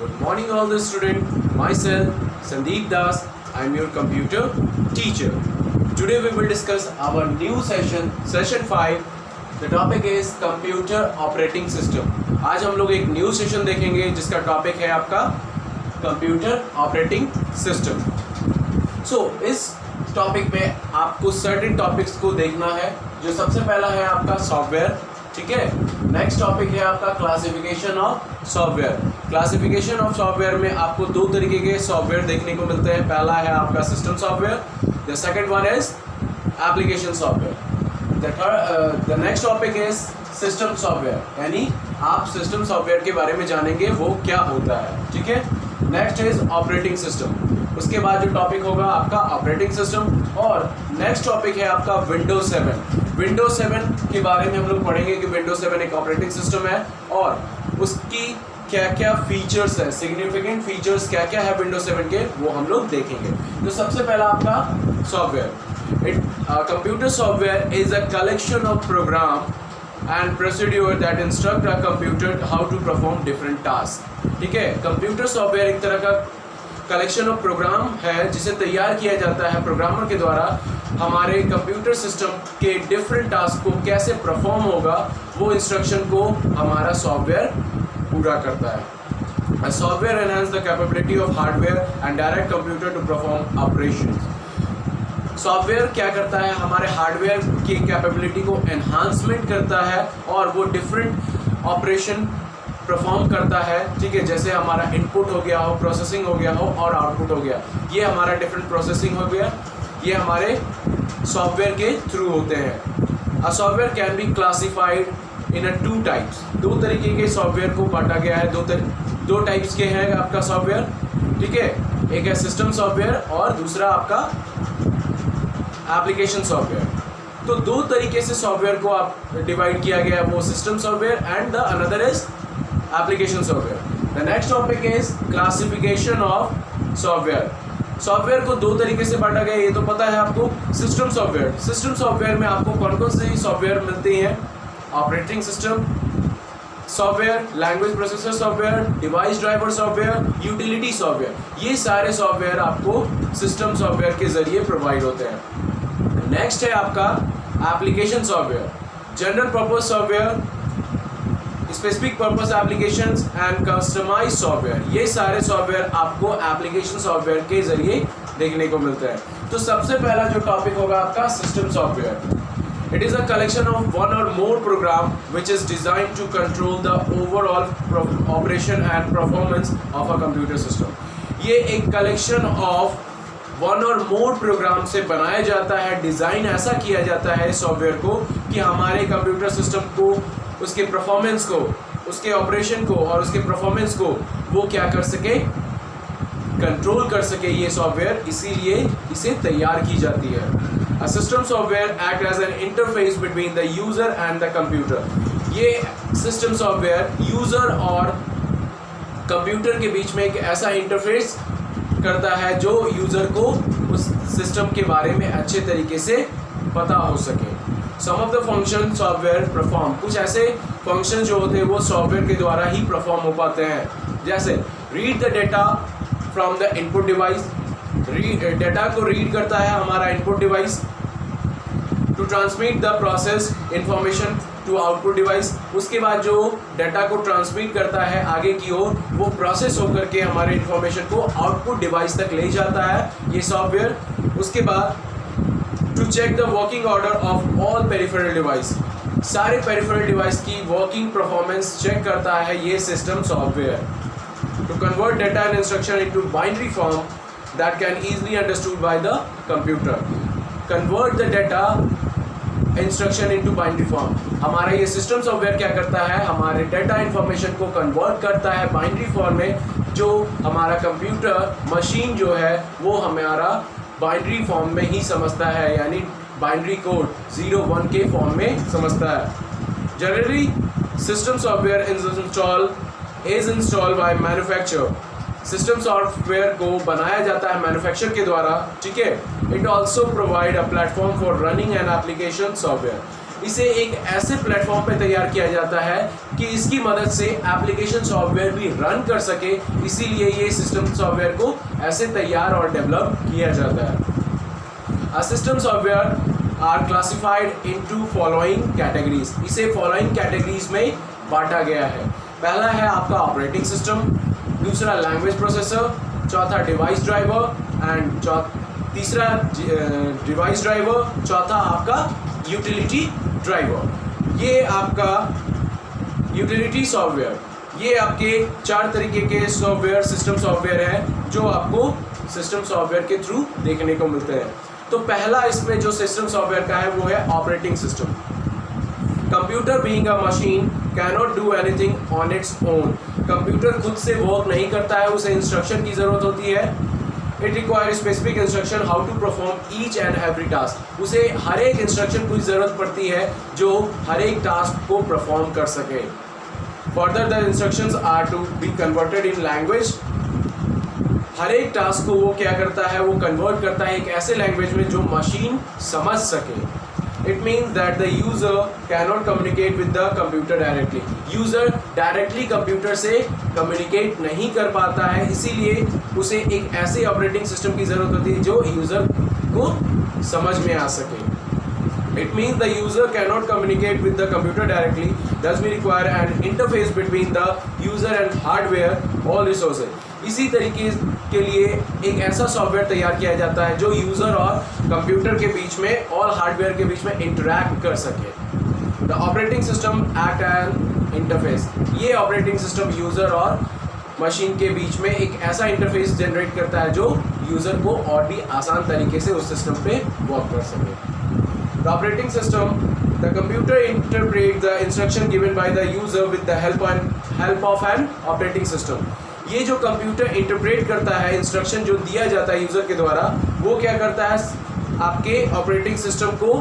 Good morning all the student. Myself Sandeep Das. I am your computer teacher. Today we will discuss our new session 5. The topic is computer operating system. आज हम लोग एक new session देखेंगे जिसका topic है आपका computer operating system. सो इस topic में आपको सर्टेन टॉपिक्स को देखना है. जो सबसे पहला है आपका सॉफ्टवेयर. ठीक है. नेक्स्ट टॉपिक है आपका classification of software. Classification of software में आपको दो तरीके के सॉफ्टवेयर देखने को मिलते हैं. पहला है आपका system software. The second one is application software. The next topic is system software, यानी आप सिस्टम सॉफ्टवेयर के बारे में जानेंगे वो क्या होता है. ठीक है. Next is operating system. उसके बाद जो टॉपिक होगा आपका ऑपरेटिंग सिस्टम. और नेक्स्ट टॉपिक है आपका विंडोज 7. विंडोज 7 के बारे में हम लोग पढ़ेंगे कि विंडोज 7 एक ऑपरेटिंग सिस्टम है और उसकी क्या क्या फीचर्स है, सिग्निफिकेंट फीचर्स क्या क्या है विंडोज 7 के, वो हम लोग देखेंगे. तो सबसे पहला आपका software. Computer software is a collection of program and procedure that instruct a computer how to perform different task. ठीक है. कंप्यूटर सॉफ्टवेयर एक तरह का कलेक्शन ऑफ प्रोग्राम है जिसे तैयार किया जाता है प्रोग्रामर के द्वारा. हमारे कंप्यूटर सिस्टम के डिफरेंट टास्क को कैसे परफॉर्म होगा वो इंस्ट्रक्शन को हमारा सॉफ्टवेयर पूरा करता है. Software enhance the capability of hardware and direct computer to perform operations. Software क्या करता है, हमारे हार्डवेयर की कैपेबिलिटी को एनहांसमेंट करता है और वो डिफरेंट ऑपरेशन परफॉर्म करता है. ठीक है. जैसे हमारा इनपुट हो गया हो, प्रोसेसिंग हो गया हो और आउटपुट हो गया, ये हमारा डिफरेंट प्रोसेसिंग हो गया, ये हमारे सॉफ्टवेयर के थ्रू होते हैं. A software can be classified in a two types. दो तरीके के सॉफ्टवेयर को बांटा गया है. दो टाइप्स के हैं आपका सॉफ्टवेयर. ठीक है. एक है सिस्टम सॉफ्टवेयर और दूसरा आपका एप्लीकेशन सॉफ्टवेयर. तो दो तरीके से सॉफ्टवेयर को आप डिवाइड किया गया है, वो system software and the another is application software. The next topic is classification of software. Software को दो तरीके से बांटा गया, ये तो पता है आपको. System software. सिस्टम सॉफ्टवेयर में आपको कौन कौन से सॉफ्टवेयर मिलते हैं? Operating system software, language processor software, device driver software, utility software. ये सारे सॉफ्टवेयर आपको सिस्टम सॉफ्टवेयर के जरिए प्रोवाइड होते हैं. नेक्स्ट है आपका application software. General purpose software, specific purpose applications and customized software. ये सारे सॉफ्टवेयर आपको एप्लीकेशन सॉफ्टवेयर के जरिए देखने को मिलते हैं. तो सबसे पहला जो टॉपिक होगा आपका system software. It is a collection of one or more program which is designed to control the overall operation and performance of a computer system. ये एक collection of one or more programme से बनाया जाता है. Design ऐसा किया जाता है सॉफ्टवेयर को कि हमारे कंप्यूटर सिस्टम को, उसके परफॉर्मेंस को, उसके ऑपरेशन को और उसके परफॉर्मेंस को वो क्या कर सके, कंट्रोल कर सके ये सॉफ्टवेयर. इसीलिए इसे तैयार की जाती है. A system software act as an interface between the user and the computer. ये सिस्टम सॉफ्टवेयर यूज़र और कंप्यूटर के बीच में एक ऐसा इंटरफेस करता है जो यूज़र को उस सिस्टम के बारे में अच्छे तरीके से पता हो सके. Some of the function software perform. कुछ ऐसे फंक्शन जो होते हैं वो सॉफ्टवेयर के द्वारा ही परफॉर्म हो पाते हैं. जैसे read the data from the input device. Data को रीड करता है हमारा input device. To transmit the process information to output device. उसके बाद जो डाटा को ट्रांसमिट करता है आगे की ओर, वो प्रोसेस होकर के हमारे इंफॉर्मेशन को आउटपुट डिवाइस तक ले जाता है ये सॉफ्टवेयर. उसके बाद to check the working order of all peripheral device. सारे पेरिफेरल डिवाइस की वर्किंग परफॉर्मेंस चेक करता है ये system software. To convert data and instruction into binary form that can easily understood by the computer. Convert the data instruction into binary form. हमारा ये system software क्या करता है, हमारे डेटा इंफॉर्मेशन को कन्वर्ट करता है बाइनरी फॉर्म में, जो हमारा कंप्यूटर मशीन जो है वो हमारा बाइनरी फॉर्म में ही समझता है, यानी बाइनरी कोड 0-1 के फॉर्म में समझता है. Generally system software is installed by manufacturer. System software को बनाया जाता है मैन्युफैक्चर के द्वारा. ठीक है. It also provide a platform for running an application software. इसे एक ऐसे प्लेटफॉर्म पे तैयार किया जाता है कि इसकी मदद से एप्लीकेशन सॉफ्टवेयर भी रन कर सके, इसीलिए ये सिस्टम सॉफ्टवेयर को ऐसे तैयार और डेवलप किया जाता है। System software are classified into following categories, इसे फॉलोइंग कैटेगरीज में बांटा गया है। पहला है आपका ऑपरेटिंग सिस्टम, दूसरा लैंग्वेज प्रोसेसर, चौथा डिवाइस ड्राइवर एंड तीसरा डिवाइस ड्राइवर, चौथा आपका यूटिलिटी ड्राइवर। ये आपका यूटिलिटी सॉफ्टवेयर, ये आपके 4 तरीके के सॉफ्टवेयर सिस्टम सॉफ्टवेयर है जो आपको सिस्टम सॉफ्टवेयर के थ्रू देखने को मिलते हैं। तो पहला इसमें जो सिस्टम सॉफ्टवेयर का है वो है operating system. Computer being a machine cannot do anything on its own, computer खुद से वर्क नहीं करता है, उसे इंस्ट्रक्शन की ज़रूरत होती है। It require specific instruction how to perform each and every task, उसे हर एक इंस्ट्रक्शन की ज़रूरत पड़ती है जो हर एक टास्क को परफॉर्म कर सके। Further the instructions are to be converted in language, हर एक टास्क को वो क्या करता है, वो कन्वर्ट करता है एक ऐसे लैंग्वेज में जो मशीन समझ सके। It means that the user cannot communicate with the computer directly. User directly computer से communicate नहीं कर पाता है, इसीलिए उसे एक ऐसे ऑपरेटिंग सिस्टम की ज़रूरत होती है जो यूज़र को समझ में आ सके। It means the user cannot communicate with the computer directly. Thus we require an interface between the user and hardware all resources. इसी तरीके के लिए एक ऐसा सॉफ्टवेयर तैयार किया जाता है जो यूज़र और कंप्यूटर के बीच में और हार्डवेयर के बीच में इंटरैक्ट कर सके। The operating system act N interface, ये ऑपरेटिंग सिस्टम यूज़र और मशीन के बीच में एक ऐसा इंटरफेस जनरेट करता है जो यूज़र को और भी आसान तरीके से उस सिस्टम पे वर्क कर सके। The operating system, the computer interpret the instruction given by the user with the help of an operating system, ये जो कंप्यूटर इंटरप्रेट करता है इंस्ट्रक्शन जो दिया जाता है यूज़र के द्वारा, वो क्या करता है, आपके ऑपरेटिंग सिस्टम को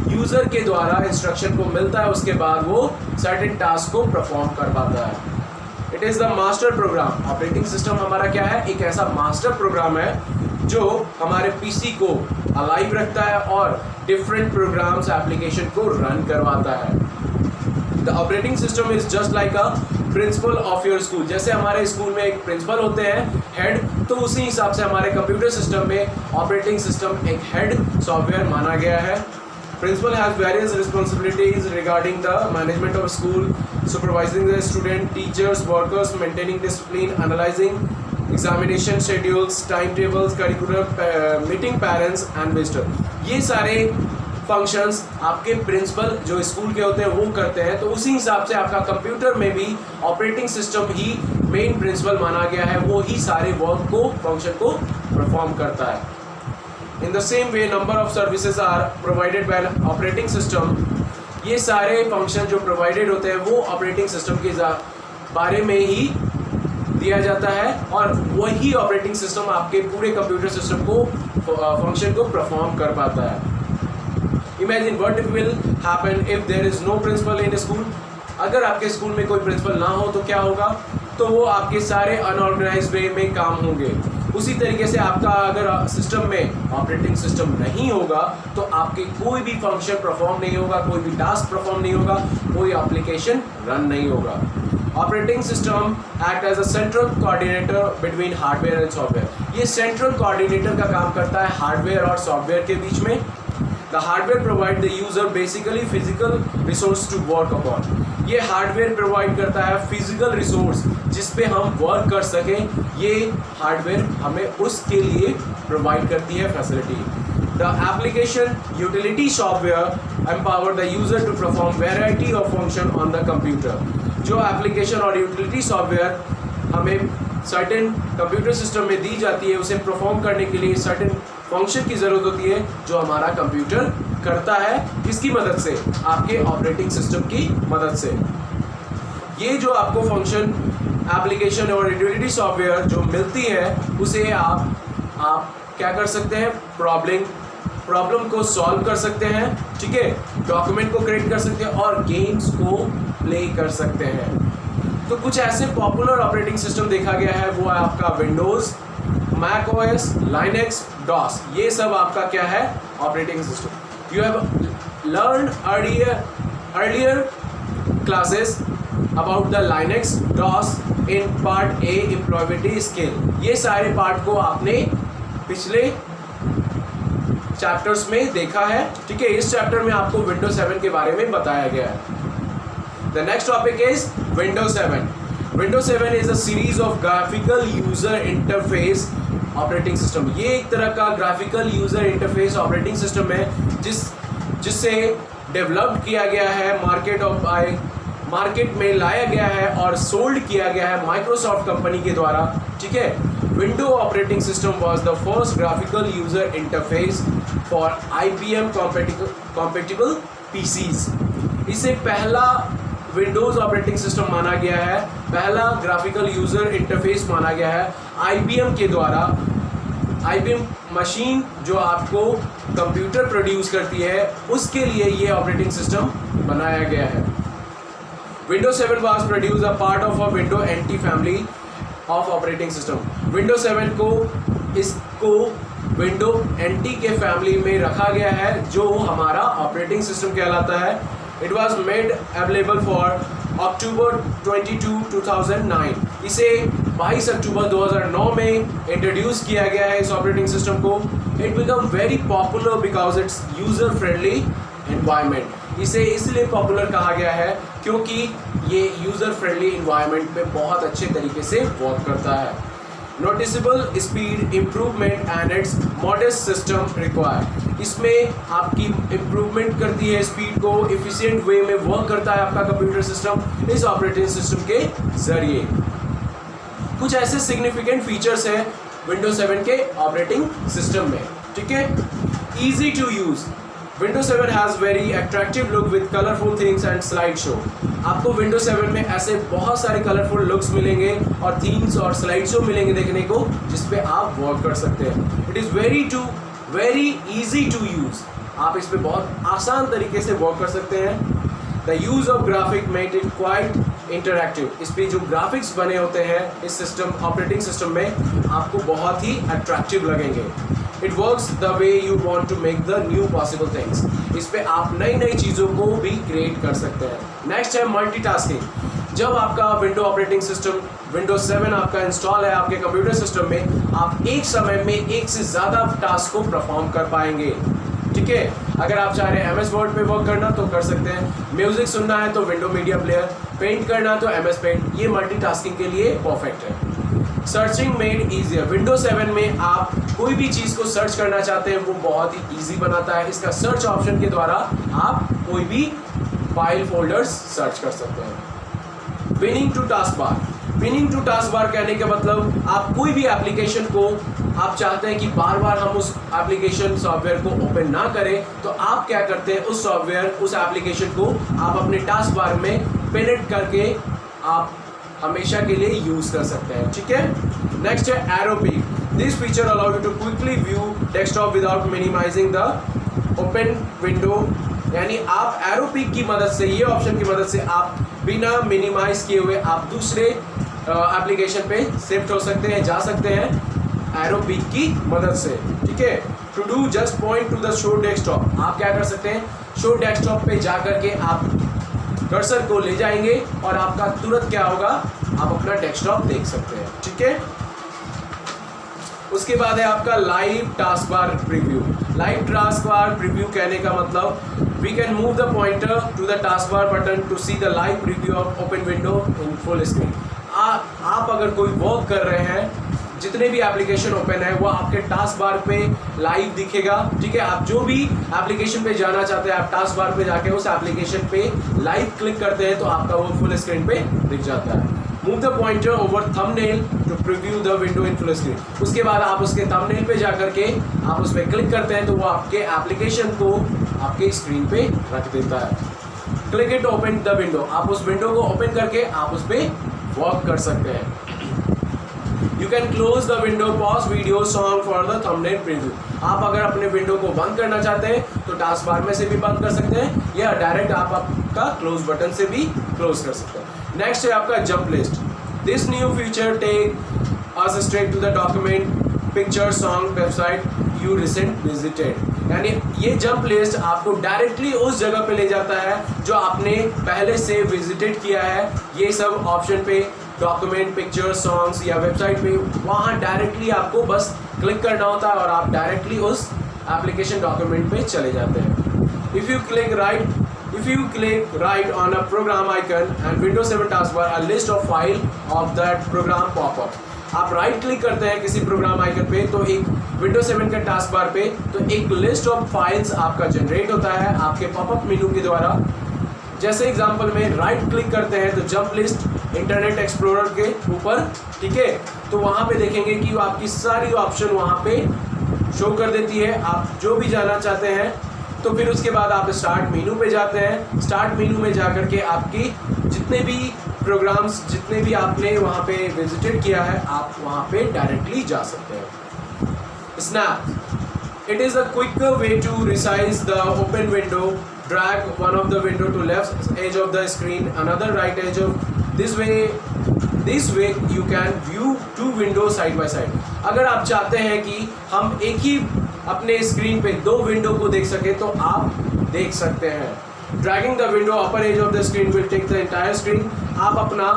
यूज़र के द्वारा इंस्ट्रक्शन को मिलता है, उसके बाद वो सर्टेन टास्क को परफॉर्म कर पाता है। It is the master program, operating system हमारा क्या है, एक ऐसा मास्टर प्रोग्राम है जो हमारे पीसी को अलाइव रखता है और डिफरेंट प्रोग्राम्स एप्लीकेशन को रन करवाता है। The operating system is just like a principle of your school, जैसे हमारे स्कूल में एक प्रिंसिपल होते हैं हेड, तो उसी हिसाब से हमारे कंप्यूटर सिस्टम में ऑपरेटिंग सिस्टम एक हेड सॉफ्टवेयर माना गया है। Principal has various responsibilities regarding the management of school, supervising the student, teachers, workers, maintaining discipline, analysing examination schedules, time tables, curricular, meeting parents and visitor. ये सारे functions आपके principal जो school के होते हैं वो करते हैं, तो उसी हिसाब से आपका कंप्यूटर में भी ऑपरेटिंग सिस्टम ही मेन प्रिंसिपल माना गया है, वो ही सारे वर्क को फंक्शन को परफॉर्म करता है। In the same way number of services are provided by operating system, ये सारे फंक्शन जो प्रोवाइडेड होते हैं वो ऑपरेटिंग सिस्टम के बारे में ही दिया जाता है और वही ऑपरेटिंग सिस्टम आपके पूरे कंप्यूटर सिस्टम को फंक्शन को परफॉर्म कर पाता है। Imagine what will happen if there is no principal in a school. अगर आपके स्कूल में कोई प्रिंसिपल ना हो तो क्या होगा, तो वो आपके सारे अनऑर्गेनाइज्ड वे में काम होंगे। उसी तरीके से आपका अगर सिस्टम में ऑपरेटिंग सिस्टम नहीं होगा तो आपके कोई भी फंक्शन परफॉर्म नहीं होगा, कोई भी टास्क परफॉर्म नहीं होगा, कोई एप्लीकेशन रन नहीं होगा। Operating system act as a central coordinator between hardware and software, ये सेंट्रल कोऑर्डिनेटर का काम करता है हार्डवेयर और सॉफ्टवेयर के बीच में। The hardware provide the user basically physical resource to work upon. ये हार्डवेयर प्रोवाइड करता है फिजिकल रिसोर्स जिस पे हम वर्क कर सकें, ये हार्डवेयर हमें उसके लिए प्रोवाइड करती है facility. The application utility software empower the user to perform variety of function on the computer. जो एप्लीकेशन और यूटिलिटी सॉफ्टवेयर हमें सर्टेन कंप्यूटर सिस्टम में दी जाती है, उसे परफॉर्म करने के लिए सर्टेन फंक्शन की ज़रूरत होती है जो हमारा कंप्यूटर करता है, किसकी मदद से, आपके ऑपरेटिंग सिस्टम की मदद से। ये जो आपको फंक्शन एप्लीकेशन और यूटिलिटी सॉफ्टवेयर जो मिलती है उसे आप क्या कर सकते हैं, प्रॉब्लम को सॉल्व कर सकते हैं, ठीक है, डॉक्यूमेंट को क्रिएट कर सकते हैं और गेम्स को प्ले कर सकते हैं। तो कुछ ऐसे पॉपुलर ऑपरेटिंग सिस्टम देखा गया है, वो है आपका Windows, Mac OS, Linux, DOS, ये सब आपका क्या है, operating system. You have learned earlier classes about the Linux DOS in part A employability skill. ये सारे पार्ट को आपने पिछले चैप्टर्स में देखा है, ठीक है। इस चैप्टर में आपको विंडोज 7 के बारे में बताया गया है। The next topic is Windows 7. Windows 7 is a series of graphical user interface operating system. ये एक तरह का graphical user interface operating system है जिससे डेवलप किया गया है, मार्केट में लाया गया है और सोल्ड किया गया है माइक्रोसॉफ्ट कंपनी के द्वारा, ठीक है। Window operating system was the first graphical user interface for IBM compatible PCs. इसे पहला विंडोज ऑपरेटिंग सिस्टम माना गया है, पहला ग्राफिकल यूजर इंटरफेस माना गया है IBM के द्वारा। IBM मशीन जो आपको कंप्यूटर प्रोड्यूस करती है, उसके लिए ये ऑपरेटिंग सिस्टम बनाया गया है। Windows 7 was produced a part of a Windows NT family of operating system. Windows 7 इसको Windows NT के फैमिली में रखा गया है, जो हमारा ऑपरेटिंग सिस्टम कहलाता है। It was made available for October 22, 2009. इसे 22 अक्टूबर 2009 में इंट्रोड्यूस किया गया है इस ऑपरेटिंग सिस्टम को। It became very popular because it's user friendly environment. इसे इसलिए पॉपुलर कहा गया है क्योंकि ये यूज़र फ्रेंडली इन्वायरमेंट में बहुत अच्छे तरीके से वर्क करता है। Noticeable speed improvement and it's modest system require. इसमें आपकी इम्प्रूवमेंट करती है स्पीड को, एफिशिएंट वे में वर्क करता है आपका कंप्यूटर सिस्टम इस ऑपरेटिंग सिस्टम के जरिए। कुछ ऐसे सिग्निफिकेंट फीचर्स हैं विंडोज 7 के ऑपरेटिंग सिस्टम में, ठीक है। Easy to use. Windows 7 has very attractive look with colorful things and slideshow. आपको Windows 7 में ऐसे बहुत सारे कलरफुल लुक्स मिलेंगे और थीम्स और स्लाइड शो मिलेंगे देखने को, जिस पे आप वर्क कर सकते हैं। It is very easy to use. आप इस पे बहुत आसान तरीके से वर्क कर सकते हैं। The use of graphic made it quite interactive. इस पे जो ग्राफिक्स बने होते हैं इस ऑपरेटिंग सिस्टम में, आपको बहुत ही अट्रैक्टिव लगेंगे। It works the way you want to make the new possible things. इस पे आप नई चीज़ों को भी क्रिएट कर सकते हैं। नेक्स्ट है मल्टीटास्किंग। जब आपका विंडो ऑपरेटिंग सिस्टम विंडोज 7 आपका इंस्टॉल है आपके कंप्यूटर सिस्टम में, आप एक समय में एक से ज़्यादा टास्क को परफॉर्म कर पाएंगे, ठीक है। अगर आप चाह रहे हैं MS वर्ड पे वर्क करना तो कर सकते हैं, म्यूजिक सुनना है तो विंडो मीडिया प्लेयर, पेंट करना है तो MS पेंट, ये मल्टीटास्किंग के लिए परफेक्ट है। Searching made easier. विंडोज 7 में आप कोई भी चीज़ को सर्च करना चाहते हैं वो बहुत ही ईजी बनाता है। इसका सर्च ऑप्शन के द्वारा आप कोई भी फाइल फोल्डर्स सर्च कर सकते हैं। Pinning to task bar. Pinning to task bar कहने का मतलब आप कोई भी एप्लीकेशन को आप चाहते हैं कि बार बार हम उस एप्लीकेशन सॉफ्टवेयर को ओपन ना करें, तो आप क्या करते हैं, उस सॉफ्टवेयर उस एप्लीकेशन को आप अपने टास्क बार में पिन इट करके आप हमेशा के लिए यूज कर सकते हैं, ठीक है। नेक्स्ट है Aero Peek. This feature allow you to quickly view desktop without minimising the open window. यानी आप एरो पिक की मदद से, ये ऑप्शन की मदद से आप बिना मिनिमाइज किए हुए आप दूसरे एप्लीकेशन पे शिफ्ट हो सकते हैं, जा सकते हैं एरो पिक की मदद से, ठीक है। To do just point to the show desktop. आप क्या कर सकते हैं, शो डेस्कटॉप पे जा करके आप कर्सर को ले जाएंगे और आपका तुरंत क्या होगा, आप अपना डेस्कटॉप देख सकते हैं, ठीक है। उसके बाद है आपका live task bar preview. Live task bar preview कहने का मतलब we can move the pointer to the task bar button to see the live preview of open window in full screen. आप अगर कोई वर्क कर रहे हैं, जितने भी एप्लीकेशन ओपन है वो आपके टास्क बार पे लाइव दिखेगा, ठीक है। आप जो भी एप्लीकेशन पे जाना चाहते हैं, आप टास्क बार पे जाके उस एप्लीकेशन पे लाइव क्लिक करते हैं तो आपका वो फुल स्क्रीन पे दिख जाता है। Move the pointer over thumbnail to preview the window in full screen. उसके बाद आप उसके थंबनेल पे जा करके आप उस पर क्लिक करते हैं तो वो आपके एप्लीकेशन को आपके स्क्रीन पे रख देता है। Click it open the window. आप उस विंडो को ओपन करके आप उस पर वर्क कर सकते हैं। You can close the window, pause video, song for the thumbnail preview. आप अगर अपने विंडो को बंद करना चाहते हैं तो टास्क बार में से भी बंद कर सकते हैं या डायरेक्ट आप आपका क्लोज बटन से भी क्लोज कर सकते हैं। नेक्स्ट है आपका jump list. This new feature take us straight to the document, picture, song, website you recent visited. यानी ये जंप लिस्ट आपको डायरेक्टली उस जगह पे ले जाता है जो आपने पहले से विजिटेड किया है। ये सब ऑप्शन पे डॉक्यूमेंट, पिक्चर, सॉन्ग्स या वेबसाइट पे, वहाँ डायरेक्टली आपको बस क्लिक करना होता है और आप डायरेक्टली उस एप्लीकेशन डॉक्यूमेंट पे चले जाते हैं। If you click right on a program icon and Windows 7 taskbar, a list of file of that program pop up। आप राइट क्लिक करते हैं किसी प्रोग्राम आइकन पे तो एक Windows 7 के टास्क बार पे तो एक लिस्ट ऑफ फाइल्स आपका जनरेट होता है आपके पॉपअप मेनू के द्वारा। जैसे एग्जांपल में राइट क्लिक करते हैं तो जंप लिस्ट इंटरनेट एक्सप्लोरर के ऊपर, ठीक है, तो वहाँ पे देखेंगे कि आपकी सारी ऑप्शन वहाँ पे शो कर देती है, आप जो भी जाना चाहते हैं। तो फिर उसके बाद आप स्टार्ट मेनू पे जाते हैं। स्टार्ट मेनू में जा कर के आपकी जितने भी प्रोग्राम्स, जितने भी आपने वहाँ पे विजिटेड किया है, आप वहाँ पे डायरेक्टली जा सकते हैं। Snap, it is a quick way to resize the open window, drag one of the window to left edge of the screen, another right edge of this way you can view two window side by side. अगर आप चाहते हैं कि हम एक ही अपने screen पे दो विंडो को देख सके तो आप देख सकते हैं। Dragging the window upper edge of the screen will take the entire screen. आप अपना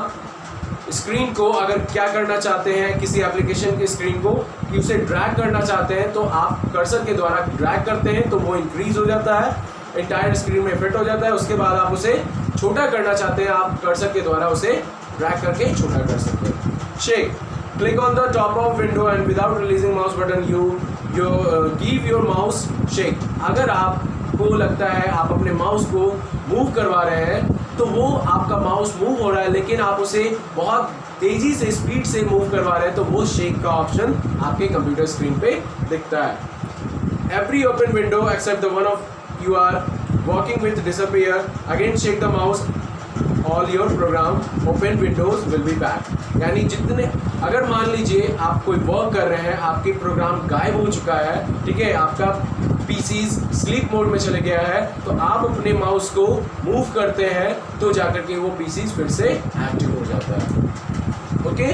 स्क्रीन को अगर क्या करना चाहते हैं, किसी एप्लीकेशन की स्क्रीन को कि उसे ड्रैग करना चाहते हैं तो आप कर्सर के द्वारा ड्रैग करते हैं तो वो इंक्रीज हो जाता है, एंटायर स्क्रीन में फिट हो जाता है। उसके बाद आप उसे छोटा करना चाहते हैं, आप कर्सर के द्वारा उसे ड्रैग करके छोटा कर सकते हैं। Shake, click on the top of window and without releasing mouse button you give your mouse shake. अगर आपको लगता है आप अपने माउस को मूव करवा रहे हैं तो वो आपका माउस मूव हो रहा है लेकिन आप उसे बहुत तेज़ी से, स्पीड से मूव करवा रहे हैं तो वो शेक का ऑप्शन आपके कंप्यूटर स्क्रीन पे दिखता है। Every open window except the one of you are working with disappear, again shake the mouse, all your program open windows will be back. यानी जितने, अगर मान लीजिए आप कोई वर्क कर रहे हैं, आपके प्रोग्राम गायब हो चुका है, ठीक है, आपका पीसीज स्लीप मोड में चले गया है, तो आप अपने माउस को मूव करते हैं तो जाकर के वो पीसीज फिर से एक्टिव हो जाता है। ओके।